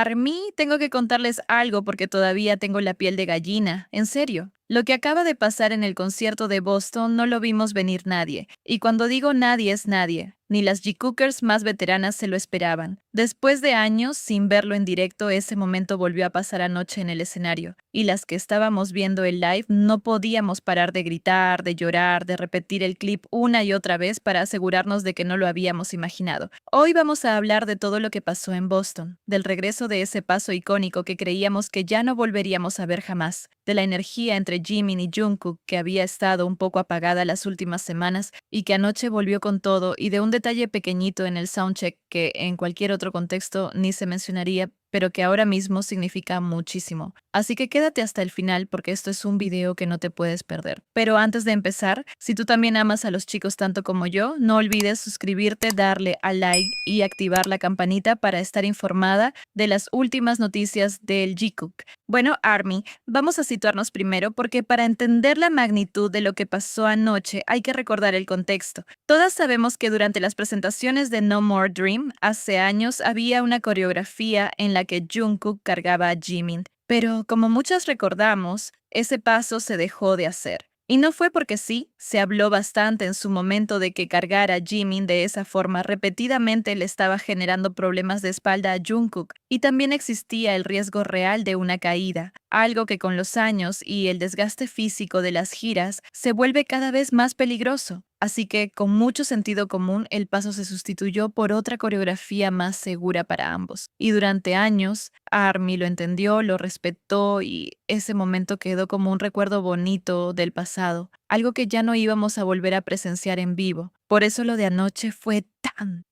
Army, tengo que contarles algo porque todavía tengo la piel de gallina. En serio. Lo que acaba de pasar en el concierto de Boston no lo vimos venir nadie. Y cuando digo nadie es nadie. Ni las G-Cookers más veteranas se lo esperaban. Después de años sin verlo en directo, ese momento volvió a pasar anoche en el escenario. Y las que estábamos viendo el live no podíamos parar de gritar, de llorar, de repetir el clip una y otra vez para asegurarnos de que no lo habíamos imaginado. Hoy vamos a hablar de todo lo que pasó en Boston, del regreso de ese paso icónico que creíamos que ya no volveríamos a ver jamás, de la energía entre Jimin y Jungkook que había estado un poco apagada las últimas semanas y que anoche volvió con todo, y de un detalle pequeñito en el soundcheck que en cualquier otro contexto ni se mencionaría, pero que ahora mismo significa muchísimo. Así que quédate hasta el final porque esto es un video que no te puedes perder. Pero antes de empezar, si tú también amas a los chicos tanto como yo, no olvides suscribirte, darle a like y activar la campanita para estar informada de las últimas noticias del G-Cook. Bueno, Army, vamos a situarnos primero porque para entender la magnitud de lo que pasó anoche hay que recordar el contexto. Todas sabemos que durante las presentaciones de No More Dream, hace años había una coreografía en la que Jungkook cargaba a Jimin, pero como muchas recordamos, ese paso se dejó de hacer. Y no fue porque sí, se habló bastante en su momento de que cargar a Jimin de esa forma repetidamente le estaba generando problemas de espalda a Jungkook, y también existía el riesgo real de una caída, algo que con los años y el desgaste físico de las giras se vuelve cada vez más peligroso. Así que, con mucho sentido común, el paso se sustituyó por otra coreografía más segura para ambos. Y durante años, Army lo entendió, lo respetó y ese momento quedó como un recuerdo bonito del pasado, algo que ya no íbamos a volver a presenciar en vivo. Por eso lo de anoche fue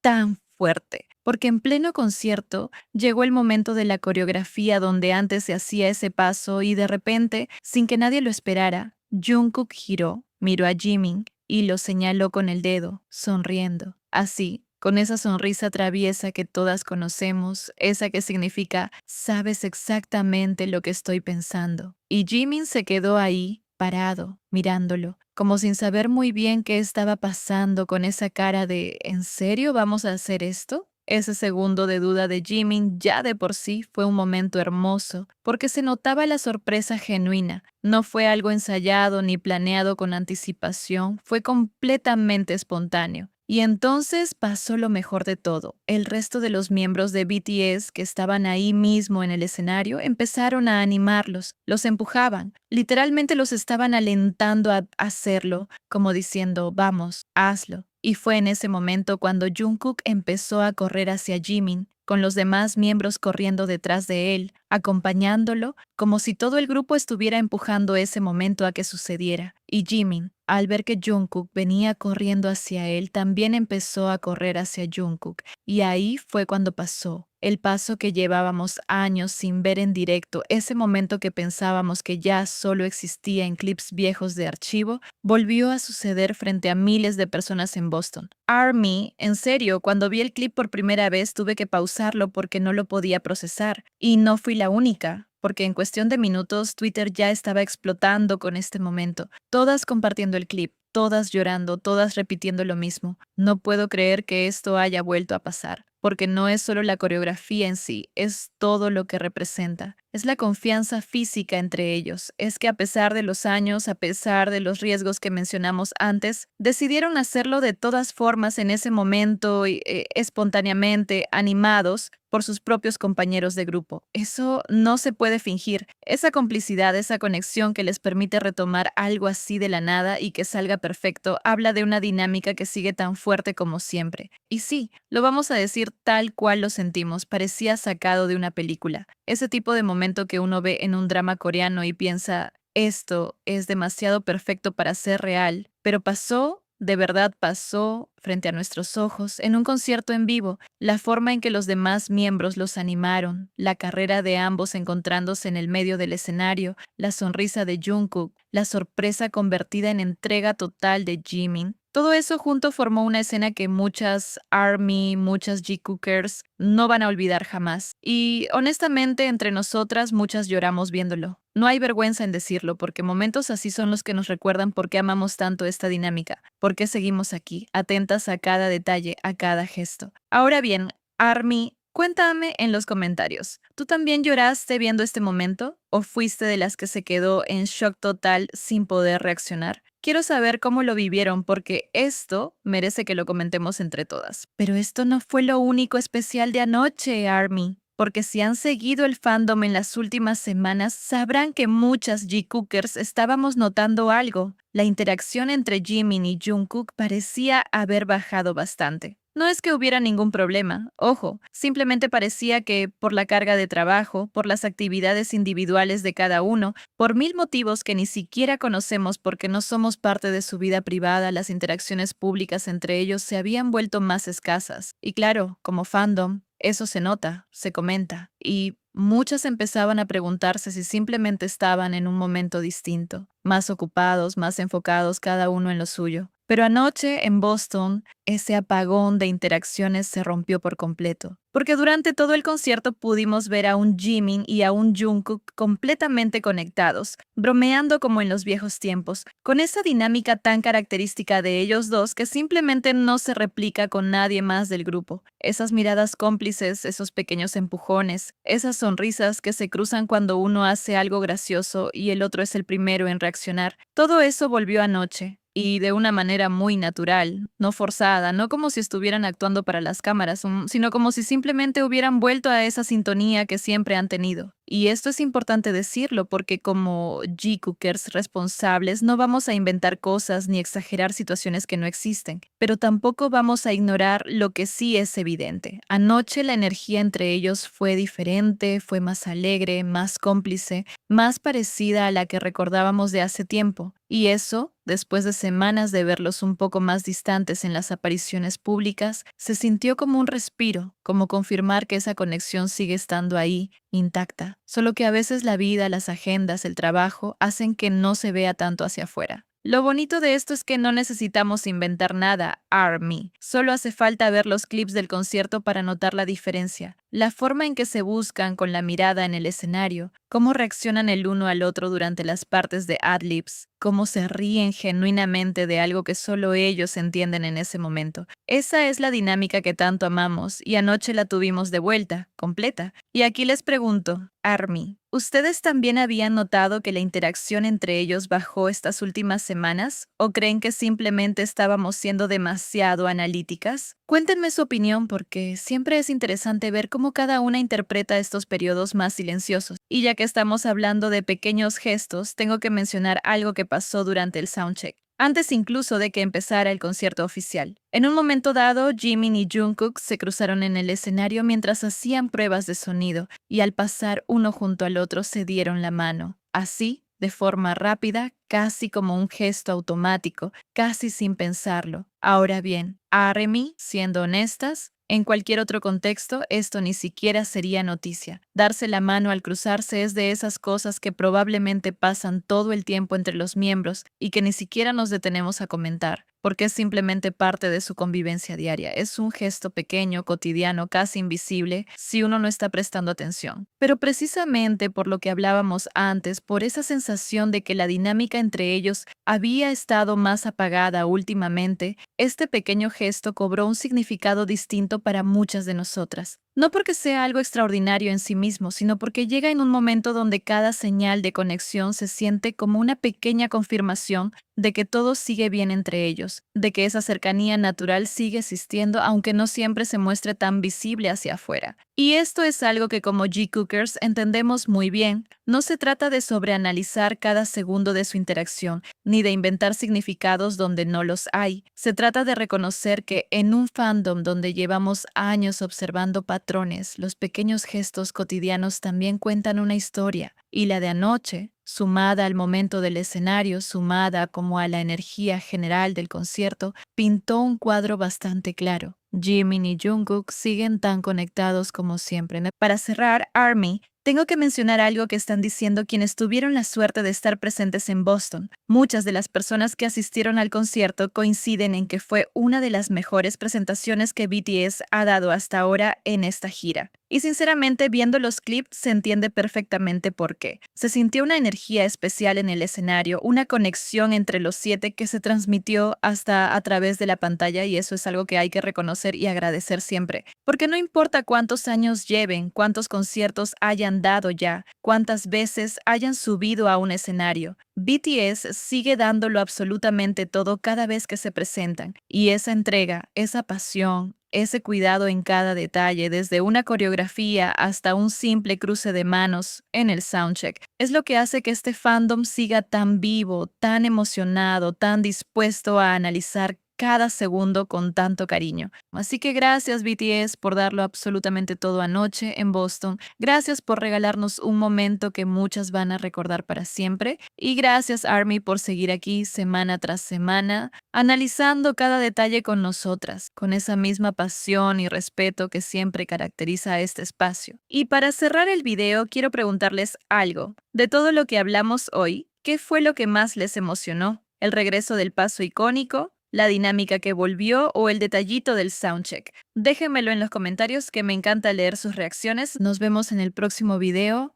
tan fuerte, porque en pleno concierto llegó el momento de la coreografía donde antes se hacía ese paso y de repente, sin que nadie lo esperara, Jungkook giró, miró a Jimin y lo señaló con el dedo, sonriendo. Así, con esa sonrisa traviesa que todas conocemos, esa que significa sabes exactamente lo que estoy pensando. Y Jimin se quedó ahí, parado, mirándolo, como sin saber muy bien qué estaba pasando, con esa cara de ¿en serio vamos a hacer esto? Ese segundo de duda de Jimin ya de por sí fue un momento hermoso, porque se notaba la sorpresa genuina. No fue algo ensayado ni planeado con anticipación, fue completamente espontáneo. Y entonces pasó lo mejor de todo. El resto de los miembros de BTS que estaban ahí mismo en el escenario empezaron a animarlos, los empujaban, literalmente los estaban alentando a hacerlo, como diciendo, vamos, hazlo. Y fue en ese momento cuando Jungkook empezó a correr hacia Jimin, con los demás miembros corriendo detrás de él, acompañándolo, como si todo el grupo estuviera empujando ese momento a que sucediera. Y Jimin, al ver que Jungkook venía corriendo hacia él, también empezó a correr hacia Jungkook. Y ahí fue cuando pasó. El paso que llevábamos años sin ver en directo, ese momento que pensábamos que ya solo existía en clips viejos de archivo, volvió a suceder frente a miles de personas en Boston. Army, en serio, cuando vi el clip por primera vez tuve que pausarlo porque no lo podía procesar. Y no fui la única, porque en cuestión de minutos Twitter ya estaba explotando con este momento. Todas compartiendo el clip, todas llorando, todas repitiendo lo mismo. No puedo creer que esto haya vuelto a pasar, porque no es solo la coreografía en sí, es todo lo que representa. Es la confianza física entre ellos. Es que a pesar de los años, a pesar de los riesgos que mencionamos antes, decidieron hacerlo de todas formas en ese momento, espontáneamente, animados por sus propios compañeros de grupo. Eso no se puede fingir. Esa complicidad, esa conexión que les permite retomar algo así de la nada y que salga perfecto, habla de una dinámica que sigue tan fuerte como siempre. Y sí, lo vamos a decir tal cual lo sentimos, parecía sacado de una película. Ese tipo de momento que uno ve en un drama coreano y piensa, esto es demasiado perfecto para ser real, pero pasó. De verdad pasó frente a nuestros ojos en un concierto en vivo, la forma en que los demás miembros los animaron, la carrera de ambos encontrándose en el medio del escenario, la sonrisa de Jungkook, la sorpresa convertida en entrega total de Jimin. Todo eso junto formó una escena que muchas ARMY, muchas G-Cookers no van a olvidar jamás. Y honestamente, entre nosotras muchas lloramos viéndolo. No hay vergüenza en decirlo, porque momentos así son los que nos recuerdan por qué amamos tanto esta dinámica, por qué seguimos aquí, atentas a cada detalle, a cada gesto. Ahora bien, ARMY, Cuéntame en los comentarios. ¿Tú también lloraste viendo este momento? ¿O fuiste de las que se quedó en shock total sin poder reaccionar? Quiero saber cómo lo vivieron porque esto merece que lo comentemos entre todas. Pero esto no fue lo único especial de anoche, Army. Porque si han seguido el fandom en las últimas semanas, sabrán que muchas G-Cookers estábamos notando algo. La interacción entre Jimin y Jungkook parecía haber bajado bastante. No es que hubiera ningún problema, ojo, simplemente parecía que por la carga de trabajo, por las actividades individuales de cada uno, por mil motivos que ni siquiera conocemos porque no somos parte de su vida privada, las interacciones públicas entre ellos se habían vuelto más escasas. Y claro, como fandom, eso se nota, se comenta, y muchas empezaban a preguntarse si simplemente estaban en un momento distinto, más ocupados, más enfocados cada uno en lo suyo. Pero anoche en Boston, ese apagón de interacciones se rompió por completo, porque durante todo el concierto pudimos ver a un Jimin y a un Jungkook completamente conectados, bromeando como en los viejos tiempos, con esa dinámica tan característica de ellos dos que simplemente no se replica con nadie más del grupo. Esas miradas cómplices, esos pequeños empujones, esas sonrisas que se cruzan cuando uno hace algo gracioso y el otro es el primero en reaccionar, todo eso volvió anoche. Y de una manera muy natural, no forzada, no como si estuvieran actuando para las cámaras, sino como si simplemente hubieran vuelto a esa sintonía que siempre han tenido. Y esto es importante decirlo porque como G-Cookers responsables no vamos a inventar cosas ni exagerar situaciones que no existen, pero tampoco vamos a ignorar lo que sí es evidente. Anoche la energía entre ellos fue diferente, fue más alegre, más cómplice, más parecida a la que recordábamos de hace tiempo. Y eso, después de semanas de verlos un poco más distantes en las apariciones públicas, se sintió como un respiro, como confirmar que esa conexión sigue estando ahí, intacta, solo que a veces la vida, las agendas, el trabajo hacen que no se vea tanto hacia afuera. Lo bonito de esto es que no necesitamos inventar nada, ARMY. Solo hace falta ver los clips del concierto para notar la diferencia. La forma en que se buscan con la mirada en el escenario, cómo reaccionan el uno al otro durante las partes de ad-libs, cómo se ríen genuinamente de algo que solo ellos entienden en ese momento. Esa es la dinámica que tanto amamos y anoche la tuvimos de vuelta, completa. Y aquí les pregunto, Army, ¿ustedes también habían notado que la interacción entre ellos bajó estas últimas semanas? ¿O creen que simplemente estábamos siendo demasiado analíticas? Cuéntenme su opinión porque siempre es interesante ver cómo cada una interpreta estos periodos más silenciosos. Y ya que estamos hablando de pequeños gestos, tengo que mencionar algo que pasó durante el soundcheck, antes incluso de que empezara el concierto oficial. En un momento dado, Jimin y Jungkook se cruzaron en el escenario mientras hacían pruebas de sonido, y al pasar uno junto al otro se dieron la mano. Así, de forma rápida, casi como un gesto automático, casi sin pensarlo. Ahora bien, Army, siendo honestas, en cualquier otro contexto, esto ni siquiera sería noticia. Darse la mano al cruzarse es de esas cosas que probablemente pasan todo el tiempo entre los miembros y que ni siquiera nos detenemos a comentar, porque es simplemente parte de su convivencia diaria. Es un gesto pequeño, cotidiano, casi invisible, si uno no está prestando atención. Pero precisamente por lo que hablábamos antes, por esa sensación de que la dinámica entre ellos había estado más apagada últimamente, este pequeño gesto cobró un significado distinto para muchas de nosotras. No porque sea algo extraordinario en sí mismo, sino porque llega en un momento donde cada señal de conexión se siente como una pequeña confirmación de que todo sigue bien entre ellos, de que esa cercanía natural sigue existiendo aunque no siempre se muestre tan visible hacia afuera. Y esto es algo que como G-Cookers entendemos muy bien. No se trata de sobreanalizar cada segundo de su interacción, ni de inventar significados donde no los hay. Se trata de reconocer que en un fandom donde llevamos años observando patrones, los pequeños gestos cotidianos también cuentan una historia, y la de anoche, sumada al momento del escenario, sumada como a la energía general del concierto, pintó un cuadro bastante claro. Jimin y Jungkook siguen tan conectados como siempre. Para cerrar, ARMY, Tengo que mencionar algo que están diciendo quienes tuvieron la suerte de estar presentes en Boston. Muchas de las personas que asistieron al concierto coinciden en que fue una de las mejores presentaciones que BTS ha dado hasta ahora en esta gira. Y sinceramente, viendo los clips se entiende perfectamente por qué. Se sintió una energía especial en el escenario, una conexión entre los 7 que se transmitió hasta a través de la pantalla, y eso es algo que hay que reconocer y agradecer siempre. Porque no importa cuántos años lleven, cuántos conciertos hayan dado ya, cuántas veces hayan subido a un escenario, BTS sigue dándolo absolutamente todo cada vez que se presentan. Y esa entrega, esa pasión, ese cuidado en cada detalle, desde una coreografía hasta un simple cruce de manos en el soundcheck, es lo que hace que este fandom siga tan vivo, tan emocionado, tan dispuesto a analizar cada segundo con tanto cariño. Así que gracias BTS por darlo absolutamente todo anoche en Boston. Gracias por regalarnos un momento que muchas van a recordar para siempre. Y gracias ARMY por seguir aquí semana tras semana, analizando cada detalle con nosotras, con esa misma pasión y respeto que siempre caracteriza a este espacio. Y para cerrar el video, quiero preguntarles algo. De todo lo que hablamos hoy, ¿qué fue lo que más les emocionó? ¿El regreso del paso icónico? ¿La dinámica que volvió o el detallito del soundcheck? Déjenmelo en los comentarios, que me encanta leer sus reacciones. Nos vemos en el próximo video.